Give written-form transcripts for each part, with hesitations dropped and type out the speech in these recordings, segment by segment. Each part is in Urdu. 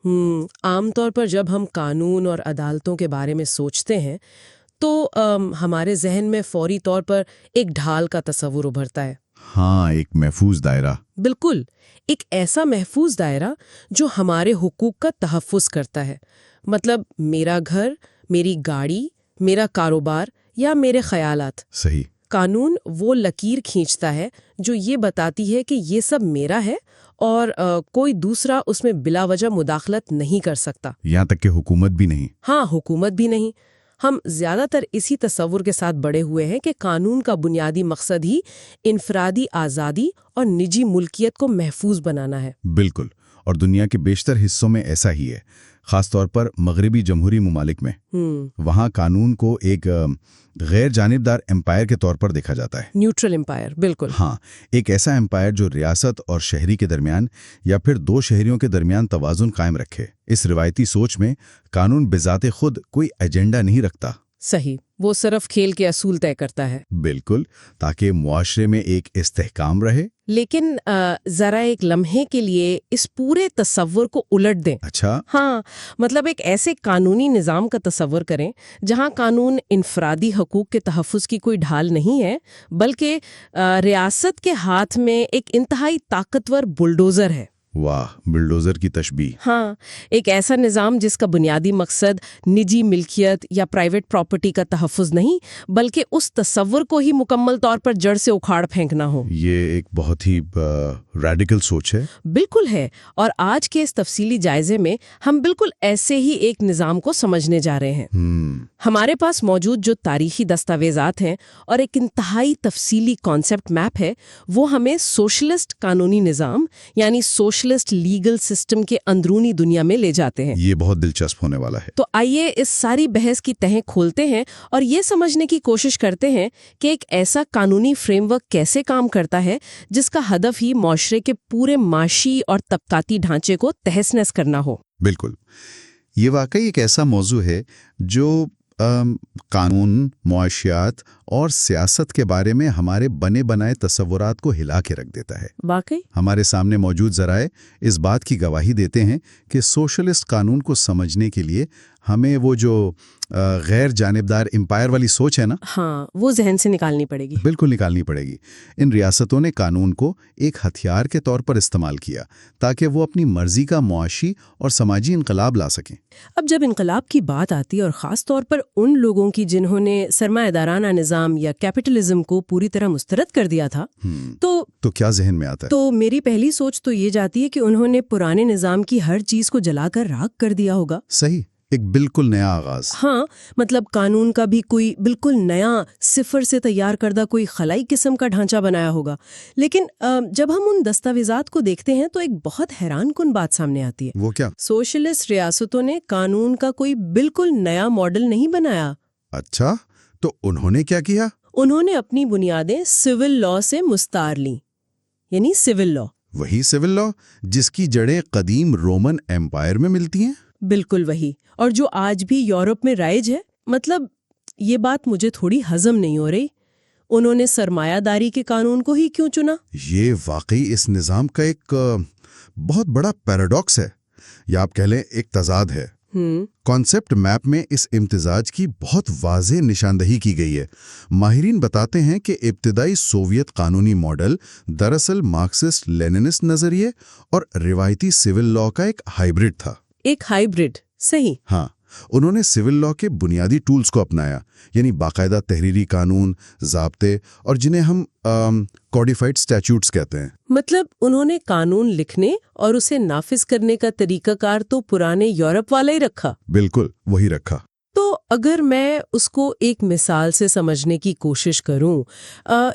عام طور پر جب ہم قانون اور عدالتوں کے بارے میں سوچتے ہیں تو ہمارے ذہن میں فوری طور پر ایک ڈھال کا تصور ابھرتا ہے۔ ہاں، ایک محفوظ دائرہ۔ بالکل، ایک ایسا محفوظ دائرہ جو ہمارے حقوق کا تحفظ کرتا ہے۔ مطلب میرا گھر، میری گاڑی، میرا کاروبار یا میرے خیالات۔ صحیح۔ قانون وہ لکیر کھینچتا ہے جو یہ بتاتی ہے کہ یہ سب میرا ہے اور کوئی دوسرا اس میں بلا وجہ مداخلت نہیں کر سکتا۔ یہاں تک کہ حکومت بھی نہیں۔ ہاں، حکومت بھی نہیں۔ ہم زیادہ تر اسی تصور کے ساتھ بڑے ہوئے ہیں کہ قانون کا بنیادی مقصد ہی انفرادی آزادی اور نجی ملکیت کو محفوظ بنانا ہے۔ بالکل، اور دنیا کے بیشتر حصوں میں ایسا ہی ہے، خاص طور پر مغربی جمہوری ممالک میں۔ وہاں قانون کو ایک غیر جانبدار امپائر کے طور پر دیکھا جاتا ہے۔ نیوٹرل امپائر، بالکل۔ ہاں، ایک ایسا امپائر جو ریاست اور شہری کے درمیان یا پھر دو شہریوں کے درمیان توازن قائم رکھے۔ اس روایتی سوچ میں قانون بذات خود کوئی ایجنڈا نہیں رکھتا۔ صحیح، وہ صرف کھیل کے اصول طے کرتا ہے۔ بالکل، تاکہ معاشرے میں ایک استحکام رہے۔ لیکن ذرا ایک لمحے کے لیے اس پورے تصور کو الٹ دیں۔ اچھا؟ ہاں، مطلب ایک ایسے قانونی نظام کا تصور کریں جہاں قانون انفرادی حقوق کے تحفظ کی کوئی ڈھال نہیں ہے، بلکہ ریاست کے ہاتھ میں ایک انتہائی طاقتور بلڈوزر ہے۔ واہ، بلڈوزر کی تشبیہ۔ ہاں، ایک ایسا نظام جس کا بنیادی مقصد نجی ملکیت یا پرائیویٹ پراپرٹی کا تحفظ نہیں، بلکہ اس تصور کو ہی مکمل طور پر جڑ سے اکھاڑ پھینکنا ہو۔ یہ ایک بہت ہی ریڈیکل سوچ ہے۔ بالکل ہے، اور آج کے اس تفصیلی جائزے میں ہم بالکل ایسے ہی ایک نظام کو سمجھنے جا رہے ہیں۔ ہمارے پاس موجود جو تاریخی دستاویزات ہیں اور ایک انتہائی تفصیلی کانسیپٹ میپ ہے، وہ ہمیں سوشلسٹ قانونی نظام یعنی سوشلسٹ لیگل سسٹم کے اندرونی دنیا میں لے جاتے ہیں۔ یہ بہت دلچسپ ہونے والا ہے۔ تو آئیے اس ساری بحث کی تہیں کھولتے ہیں اور یہ سمجھنے کی کوشش کرتے ہیں کہ ایک ایسا قانونی فریم ورک کیسے کام کرتا ہے جس کا ہدف ہی معاشرے کے پورے معاشی اور طبقاتی ڈھانچے کو تہس نہس کرنا ہو۔ بالکل، یہ واقعی ایک ایسا موضوع ہے جو قانون، معاشیات اور سیاست کے بارے میں ہمارے بنے بنائے تصورات کو ہلا کے رکھ دیتا ہے۔ واقعی ہمارے سامنے موجود ذرائع اس بات کی گواہی دیتے ہیں کہ سوشلسٹ قانون کو سمجھنے کے لیے ہمیں وہ جو غیر جانبدار امپائر والی سوچ ہے نا، ہاں، وہ ذہن سے نکالنی پڑے گی۔ بالکل نکالنی پڑے گی۔ ان ریاستوں نے قانون کو ایک ہتھیار کے طور پر استعمال کیا تاکہ وہ اپنی مرضی کا معاشی اور سماجی انقلاب لا سکیں۔ اب جب انقلاب کی بات آتی ہے اور خاص طور پر ان لوگوں کی جنہوں نے سرمایہ دارانہ نظام یا کیپٹلزم کو پوری طرح مسترد کر دیا تھا، تو کیا ذہن میں آتا ہے؟ تو میری پہلی سوچ تو یہ جاتی ہے کہ انہوں نے پرانے نظام کی ہر چیز کو جلا کر راکھ کر دیا ہوگا۔ صحیح، ایک بالکل نیا آغاز۔ ہاں، مطلب قانون کا بھی کوئی بالکل نیا صفر سے تیار کردہ کوئی خلائی قسم کا ڈھانچہ بنایا ہوگا۔ لیکن جب ہم ان دستاویزات کو دیکھتے ہیں تو ایک بہت حیران کن بات سامنے آتی ہے۔ وہ کیا؟ سوشلسٹ ریاستوں نے قانون کا کوئی بالکل نیا ماڈل نہیں بنایا۔ اچھا، تو انہوں نے کیا کیا؟ انہوں نے اپنی بنیادیں سول لا سے مستعار لیں، یعنی سول لا۔ وہی سول لا جس کی جڑیں قدیم رومن ایمپائر میں ملتی ہیں؟ بالکل وہی، اور جو آج بھی یورپ میں رائج ہے۔ مطلب یہ بات مجھے تھوڑی ہضم نہیں ہو رہی، انہوں نے سرمایہ داری کے قانون کو ہی کیوں چنا؟ یہ واقعی اس نظام کا ایک بہت بڑا پیراڈاکس ہے، یا آپ کہہ لیں ایک تضاد ہے۔ کانسیپٹ میپ میں اس امتزاج کی بہت واضح نشاندہی کی گئی ہے۔ ماہرین بتاتے ہیں کہ ابتدائی سوویت قانونی ماڈل دراصل مارکسسٹ لیننسٹ نظریے اور روایتی سول لا کا ایک ہائبرڈ تھا۔ ایک ہائبرڈ، صحیح۔ ہاں، انہوں نے سول لا کے بنیادی ٹولز کو اپنایا، یعنی باقاعدہ تحریری قانون، ضابطے، اور جنہیں ہم کوڈیفائڈ اسٹیچوٹس کہتے ہیں۔ مطلب انہوں نے قانون لکھنے اور اسے نافذ کرنے کا طریقہ کار تو پرانے یورپ والا ہی رکھا۔ بالکل وہی رکھا۔ تو اگر میں اس کو ایک مثال سے سمجھنے کی کوشش کروں،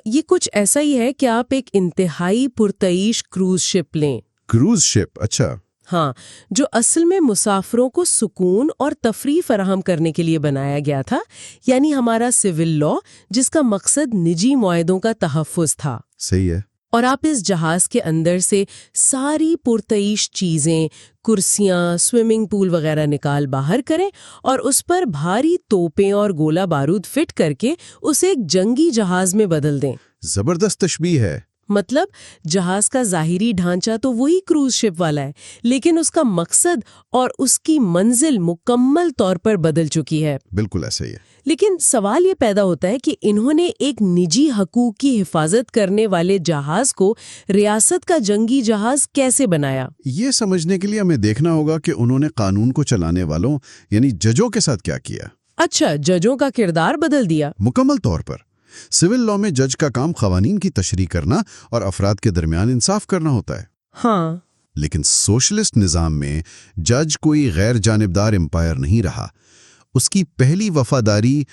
یہ کچھ ایسا ہی ہے کہ آپ ایک انتہائی پرتعیش کروز شپ لیں۔ کروز شپ؟ اچھا۔ ہاں، جو اصل میں مسافروں کو سکون اور تفریح فراہم کرنے کے لیے بنایا گیا تھا، یعنی ہمارا سول لا جس کا مقصد نجی معاہدوں کا تحفظ تھا۔ صحیح ہے۔ اور آپ اس جہاز کے اندر سے ساری پرتعیش چیزیں، کرسیاں، سوئمنگ پول وغیرہ نکال باہر کریں اور اس پر بھاری توپیں اور گولہ بارود فٹ کر کے اسے ایک جنگی جہاز میں بدل دیں۔ زبردست تشبیہ ہے۔ مطلب جہاز کا ظاہری ڈھانچہ تو وہی کروز شپ والا ہے، لیکن اس کا مقصد اور اس کی منزل مکمل طور پر بدل چکی ہے۔ بالکل ایسا ہی ہے۔ لیکن سوال یہ پیدا ہوتا ہے کہ انہوں نے ایک نجی حقوق کی حفاظت کرنے والے جہاز کو ریاست کا جنگی جہاز کیسے بنایا؟ یہ سمجھنے کے لیے ہمیں دیکھنا ہوگا کہ انہوں نے قانون کو چلانے والوں یعنی ججوں کے ساتھ کیا کیا۔ اچھا، ججوں کا کردار بدل دیا۔ مکمل طور پر سول لاء میں جج کا کام قوانین کی تشریح کرنا اور افراد کے درمیان انصاف کرنا ہوتا ہے۔ ہاں، لیکن سوشلسٹ نظام میں جج کوئی غیر جانبدار امپائر نہیں رہا۔ اس کی پہلی وفاداری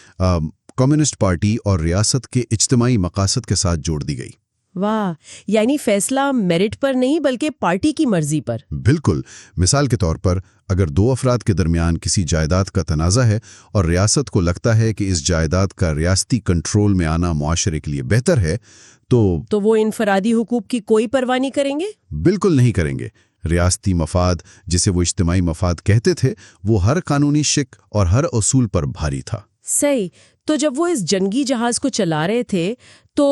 کمیونسٹ پارٹی اور ریاست کے اجتماعی مقاصد کے ساتھ جوڑ دی گئی۔ واہ، یعنی فیصلہ میرٹ پر نہیں بلکہ پارٹی کی مرضی پر۔ بالکل۔ مثال کے طور پر اگر دو افراد کے درمیان کسی جائیداد کا تنازع ہے اور ریاست کو لگتا ہے کہ اس جائیداد کا ریاستی کنٹرول میں آنا معاشرے کے لیے بہتر ہے تو وہ انفرادی حقوق کی کوئی پرواہ نہیں کریں گے؟ بالکل نہیں کریں گے۔ ریاستی مفاد، جسے وہ اجتماعی مفاد کہتے تھے، وہ ہر قانونی شک اور ہر اصول پر بھاری تھا۔ صحیح۔ تو جب وہ اس جنگی جہاز کو چلا رہے تھے تو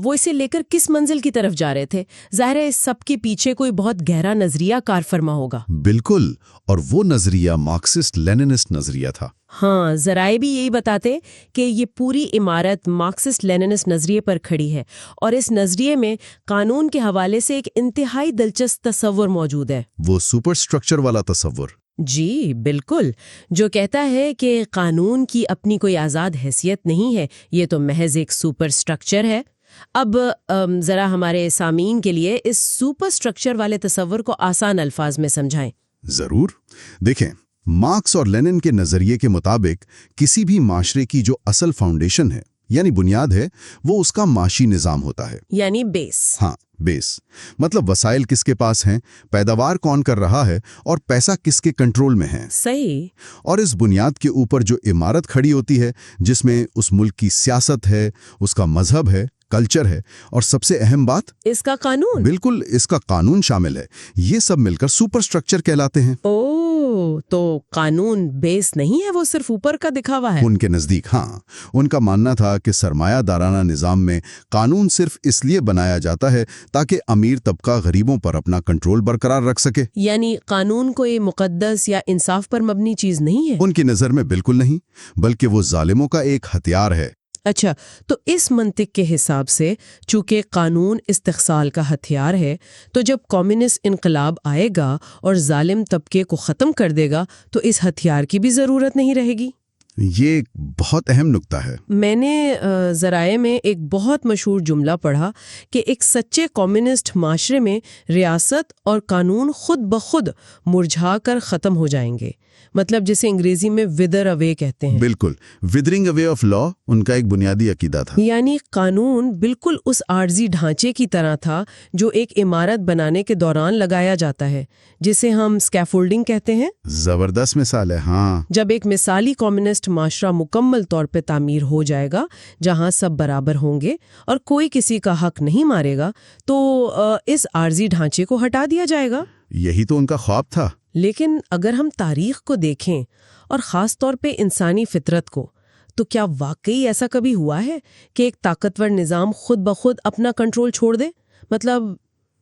وہ اسے لے کر کس منزل کی طرف جا رہے تھے؟ ظاہر ہے اس سب کے پیچھے کوئی بہت گہرا نظریہ کار فرما ہوگا۔ بالکل، اور وہ نظریہ مارکسسٹ لیننسٹ نظریہ تھا۔ ہاں، ذرائع بھی یہی بتاتے کہ یہ پوری عمارت مارکسسٹ لیننسٹ نظریے پر کھڑی ہے، اور اس نظریے میں قانون کے حوالے سے ایک انتہائی دلچسپ تصور موجود ہے۔ وہ سپر سٹرکچر والا تصور۔ جی بالکل، جو کہتا ہے کہ قانون کی اپنی کوئی آزاد حیثیت نہیں ہے، یہ تو محض ایک سپر سٹرکچر ہے۔ اب ذرا ہمارے سامعین کے لیے اس سپر سٹرکچر والے تصور کو آسان الفاظ میں سمجھائیں۔ ضرور۔ دیکھیں، مارکس اور لینن کے نظریے کے مطابق کسی بھی معاشرے کی جو اصل فاؤنڈیشن ہے یعنی بنیاد ہے، وہ اس کا معاشی نظام ہوتا ہے، یعنی بیس۔ ہاں، بیس مطلب وسائل کس کے پاس ہیں، پیداوار کون کر رہا ہے، اور پیسہ کس کے کنٹرول میں ہے۔ صحیح۔ اور اس بنیاد کے اوپر جو عمارت کھڑی ہوتی ہے، جس میں اس ملک کی سیاست ہے، اس کا مذہب ہے، کلچر ہے، اور سب سے اہم بات اس کا قانون۔ بالکل، اس کا قانون شامل ہے، یہ سب مل کر سپر سٹرکچر کہلاتے ہیں۔ تو قانون بیس نہیں ہے، وہ صرف اوپر کا دکھاوا ہے۔ ان کے نزدیک ہاں، ان کا ماننا تھا کہ سرمایہ دارانہ نظام میں قانون صرف اس لیے بنایا جاتا ہے تاکہ امیر طبقہ غریبوں پر اپنا کنٹرول برقرار رکھ سکے۔ یعنی قانون کوئی مقدس یا انصاف پر مبنی چیز نہیں ہے۔ ان کی نظر میں بالکل نہیں، بلکہ وہ ظالموں کا ایک ہتھیار ہے۔ اچھا، تو اس منطق کے حساب سے چونکہ قانون استحصال کا ہتھیار ہے، تو جب کمیونسٹ انقلاب آئے گا اور ظالم طبقے کو ختم کر دے گا تو اس ہتھیار کی بھی ضرورت نہیں رہے گی۔ یہ بہت اہم نکتہ ہے۔ میں نے ذرائع میں ایک بہت مشہور جملہ پڑھا کہ ایک سچے کمیونسٹ معاشرے میں ریاست اور قانون خود بخود مرجھا کر ختم ہو جائیں گے، مطلب جسے انگریزی میں wither away کہتے ہیں۔ بالکل، withering away of law ان کا ایک بنیادی عقیدہ تھا۔ یعنی قانون بالکل اس عارضی ڈھانچے کی طرح تھا جو ایک عمارت بنانے کے دوران لگایا جاتا ہے، جسے ہم اسکیفولڈنگ کہتے ہیں۔ زبردست مثال ہے، ہاں۔ جب ایک مثالی کمیونسٹ معاشرہ مکمل طور پہ تعمیر ہو جائے گا، جہاں سب برابر ہوں گے اور کوئی کسی کا حق نہیں مارے گا، تو اس عارضی ڈھانچے کو ہٹا دیا جائے گا۔ یہی تو ان کا خواب تھا۔ لیکن اگر ہم تاریخ کو دیکھیں اور خاص طور پہ انسانی فطرت کو، تو کیا واقعی ایسا کبھی ہوا ہے کہ ایک طاقتور نظام خود بخود اپنا کنٹرول چھوڑ دے؟ مطلب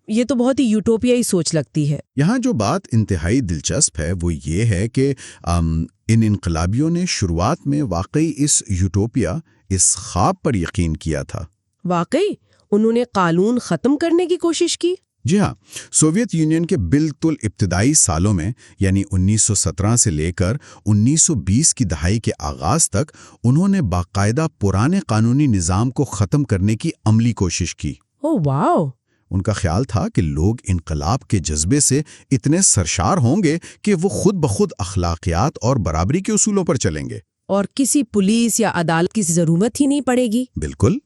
یہ تو بہت ہی یوٹوپیائی سوچ لگتی ہے۔ یہاں جو بات انتہائی دلچسپ ہے وہ یہ ہے کہ ان انقلابیوں نے شروعات میں واقعی اس یوٹوپیا، اس خواب پر یقین کیا تھا۔ واقعی انہوں نے قانون ختم کرنے کی کوشش کی؟ جی ہاں، سوویت یونین کے بالکل ابتدائی سالوں میں یعنی 1917 سے لے کر 1920 کی دہائی کے آغاز تک انہوں نے باقاعدہ پرانے قانونی نظام کو ختم کرنے کی عملی کوشش کی۔ اوہ واو! ان کا خیال تھا کہ لوگ انقلاب کے جذبے سے اتنے سرشار ہوں گے کہ وہ خود بخود اخلاقیات اور برابری کے اصولوں پر چلیں گے، اور کسی پولیس یا عدالت کی ضرورت ہی نہیں پڑے گی۔ بالکل،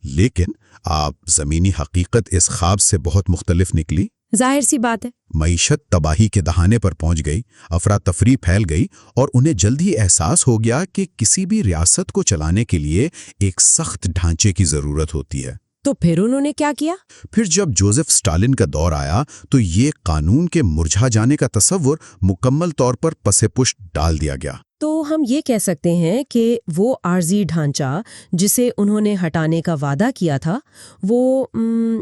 لیکن زمینی حقیقت اس خواب سے بہت مختلف نکلی۔ ظاہر سی بات ہے۔ معیشت تباہی کے دہانے پر پہنچ گئی، افراتفری پھیل گئی، اور انہیں جلد ہی احساس ہو گیا کہ کسی بھی ریاست کو چلانے کے لیے ایک سخت ڈھانچے کی ضرورت ہوتی ہے۔ تو پھر انہوں نے کیا کیا؟ پھر جب جوزف اسٹالن کا دور آیا تو یہ قانون کے مرجھا جانے کا تصور مکمل طور پر پس پشت ڈال دیا گیا۔ تو ہم یہ کہہ سکتے ہیں کہ وہ عارضی ڈھانچہ جسے انہوں نے ہٹانے کا وعدہ کیا تھا وہ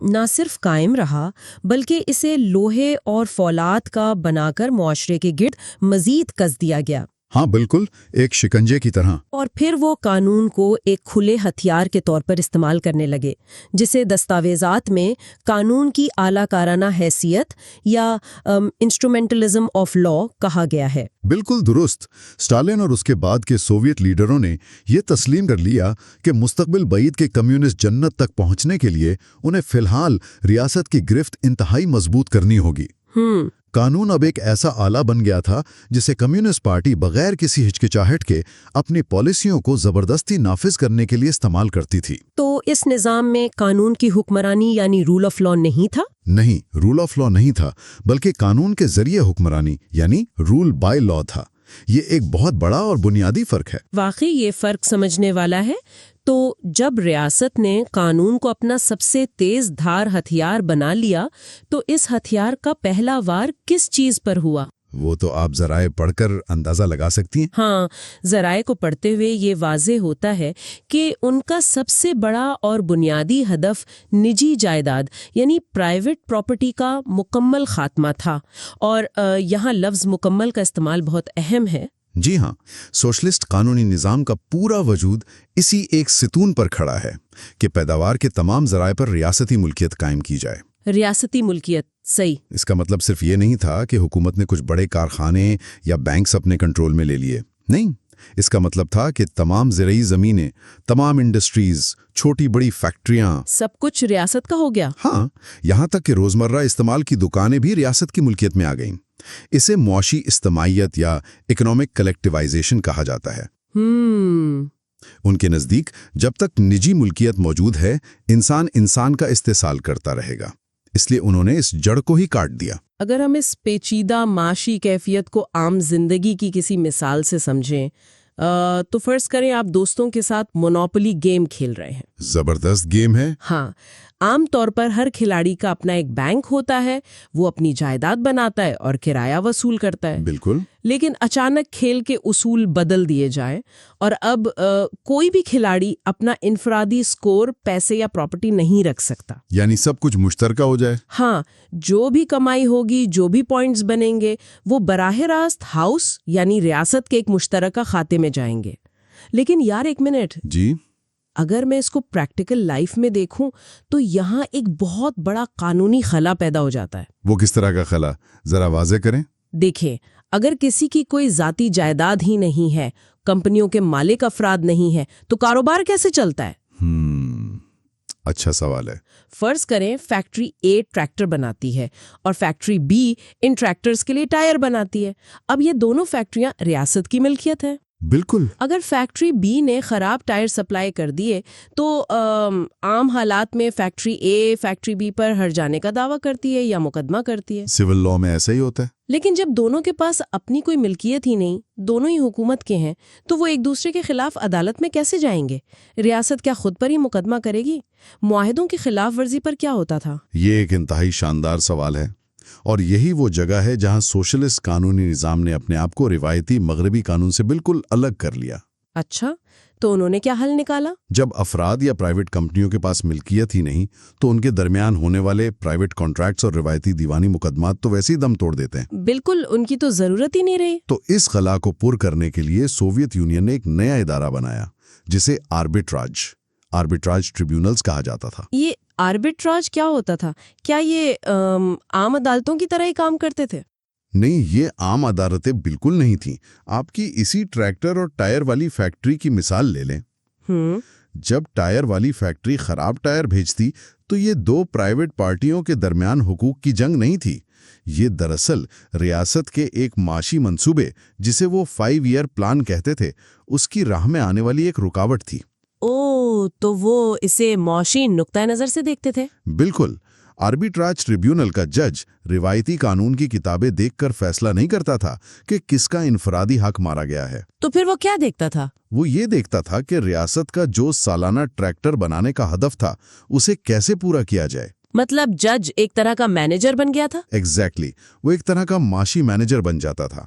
نہ صرف قائم رہا بلکہ اسے لوہے اور فولاد کا بنا کر معاشرے کے گرد مزید کس دیا گیا۔ ہاں بالکل، ایک شکنجے کی طرح۔ اور پھر وہ قانون کو ایک کھلے ہتھیار کے طور پر استعمال کرنے لگے، جسے دستاویزات میں قانون کی اعلیٰ کارانہ حیثیت یا انسٹرومنٹلزم آف لا کہا گیا ہے۔ بالکل درست۔ اسٹالن اور اس کے بعد کے سوویت لیڈروں نے یہ تسلیم کر لیا کہ مستقبل بعید کے کمیونسٹ جنت تک پہنچنے کے لیے انہیں فی الحال ریاست کی گرفت انتہائی مضبوط کرنی ہوگی۔ قانون اب ایک ایسا آلہ بن گیا تھا جسے کمیونسٹ پارٹی بغیر کسی ہچکچاہٹ کے اپنی پالیسیوں کو زبردستی نافذ کرنے کے لیے استعمال کرتی تھی۔ تو اس نظام میں قانون کی حکمرانی یعنی رول آف لا نہیں تھا؟ نہیں، رول آف لا نہیں تھا، بلکہ قانون کے ذریعے حکمرانی یعنی رول بائی لا تھا۔ یہ ایک بہت بڑا اور بنیادی فرق ہے۔ واقعی یہ فرق سمجھنے والا ہے۔ تو جب ریاست نے قانون کو اپنا سب سے تیز دھار ہتھیار بنا لیا تو اس ہتھیار کا پہلا وار کس چیز پر ہوا؟ وہ تو آپ ذرائع پڑھ کر اندازہ لگا سکتی ہیں۔ ہاں، ذرائع کو پڑھتے ہوئے یہ واضح ہوتا ہے کہ ان کا سب سے بڑا اور بنیادی ہدف نجی جائیداد یعنی پرائیویٹ پراپرٹی کا مکمل خاتمہ تھا۔ اور یہاں لفظ مکمل کا استعمال بہت اہم ہے۔ جی ہاں، سوشلسٹ قانونی نظام کا پورا وجود اسی ایک ستون پر کھڑا ہے کہ پیداوار کے تمام ذرائع پر ریاستی ملکیت قائم کی جائے۔ ریاستی ملکیت، صحیح۔ اس کا مطلب صرف یہ نہیں تھا کہ حکومت نے کچھ بڑے کارخانے یا بینکس اپنے کنٹرول میں لے لیے، نہیں، اس کا مطلب تھا کہ تمام زرعی زمینیں، تمام انڈسٹریز، چھوٹی بڑی فیکٹریاں، سب کچھ ریاست کا ہو گیا۔ ہاں، یہاں تک کہ روزمرہ استعمال کی دکانیں بھی ریاست کی ملکیت میں آ گئیں۔ اسے معاشی اجتماعیت یا اکنامک کلیکٹیوائزیشن کہا جاتا ہے۔ ان کے نزدیک جب تک نجی ملکیت موجود ہے انسان کا استحصال کرتا رہے گا، اس لیے انہوں نے اس جڑ کو ہی کاٹ دیا۔ اگر ہم اس پیچیدہ معاشی کیفیت کو عام زندگی کی کسی مثال سے سمجھیں تو فرض کریں آپ دوستوں کے ساتھ مونوپولی گیم کھیل رہے ہیں۔ زبردست گیم ہے۔ ہاں، عام طور پر ہر کھلاڑی کا اپنا ایک بینک ہوتا ہے، وہ اپنی جائیداد بناتا ہے اور کرایہ وصول کرتا ہے۔ بالکل۔ لیکن اچانک کھیل کے اصول بدل دیے جائیں اور اب کوئی بھی کھلاڑی اپنا انفرادی سکور، پیسے یا پراپرٹی نہیں رکھ سکتا، یعنی سب کچھ مشترکہ ہو جائے۔ ہاں، جو بھی کمائی ہوگی، جو بھی پوائنٹس بنیں گے وہ براہ راست ہاؤس یعنی ریاست کے ایک مشترکہ کھاتے میں جائیں گے۔ لیکن یار ایک منٹ، جی، اگر میں اس کو پریکٹیکل لائف میں دیکھوں تو یہاں ایک بہت بڑا قانونی خلا پیدا ہو جاتا ہے۔ وہ کس طرح کا خلا؟ ذرا واضح کریں۔ دیکھیں، اگر کسی کی کوئی ذاتی جائیداد ہی نہیں ہے، کمپنیوں کے مالک افراد نہیں ہے، تو کاروبار کیسے چلتا ہے؟ اچھا سوال ہے۔ فرض کریں فیکٹری اے ٹریکٹر بناتی ہے اور فیکٹری بی ان ٹریکٹرز کے لیے ٹائر بناتی ہے۔ اب یہ دونوں فیکٹریاں ریاست کی ملکیت ہے۔ بالکل۔ اگر فیکٹری بی نے خراب ٹائر سپلائی کر دیے تو عام حالات میں فیکٹری اے فیکٹری بی پر ہرجانے کا دعویٰ کرتی ہے یا مقدمہ کرتی ہے۔ سول لا میں ایسا ہی ہوتا ہے۔ لیکن جب دونوں کے پاس اپنی کوئی ملکیت ہی نہیں، دونوں ہی حکومت کے ہیں، تو وہ ایک دوسرے کے خلاف عدالت میں کیسے جائیں گے؟ ریاست کیا خود پر ہی مقدمہ کرے گی؟ معاہدوں کی خلاف ورزی پر کیا ہوتا تھا؟ یہ ایک انتہائی شاندار سوال ہے، اور یہی وہ جگہ ہے جہاں سوشلسٹ قانونی نظام نے اپنے آپ کو روایتی مغربی قانون سے بالکل الگ کر لیا۔ اچھا، تو انہوں نے کیا حل نکالا؟ جب افراد یا پرائیویٹ کمپنیوں کے پاس ملکیت ہی نہیں تو ان کے درمیان ہونے والے پرائیویٹ کانٹریکٹس اور روایتی دیوانی مقدمات تو ویسے ہی دم توڑ دیتے ہیں۔ بالکل، ان کی تو ضرورت ہی نہیں رہی۔ تو اس خلا کو پر کرنے کے لیے سوویت یونین نے ایک نیا ادارہ بنایا جسے آربیٹراج ٹریبیونلز کہا جاتا تھا۔ یہ آربیٹراج کیا ہوتا تھا؟ کیا یہ عام عدالتوں کی طرح ہی کام کرتے تھے؟ نہیں، یہ عام عدالتیں بالکل نہیں تھیں۔ آپ کی اسی ٹریکٹر اور ٹائر والی فیکٹری کی مثال لے لیں۔ جب ٹائر والی فیکٹری خراب ٹائر بھیجتی تو یہ دو پرائیویٹ پارٹیوں کے درمیان حقوق کی جنگ نہیں تھی، یہ دراصل ریاست کے ایک معاشی منصوبے جسے وہ 5 ایئر پلان کہتے تھے اس کی راہ میں آنے والی ایک رکاوٹ تھی۔ تو وہ اسے معاشی نقطہ نظر سے دیکھتے تھے؟ بالکل۔ آربیٹراج ٹریبیونل کا جج روایتی قانون کی کتابیں دیکھ کر فیصلہ نہیں کرتا تھا کہ کس کا انفرادی حق مارا گیا ہے۔ تو پھر وہ کیا دیکھتا تھا؟ وہ یہ دیکھتا تھا کہ ریاست کا جو سالانہ ٹریکٹر بنانے کا ہدف تھا اسے کیسے پورا کیا جائے۔ مطلب جج ایک طرح کا مینیجر بن گیا تھا؟ ایگزیکٹلی، وہ ایک طرح کا معاشی مینیجر بن جاتا تھا۔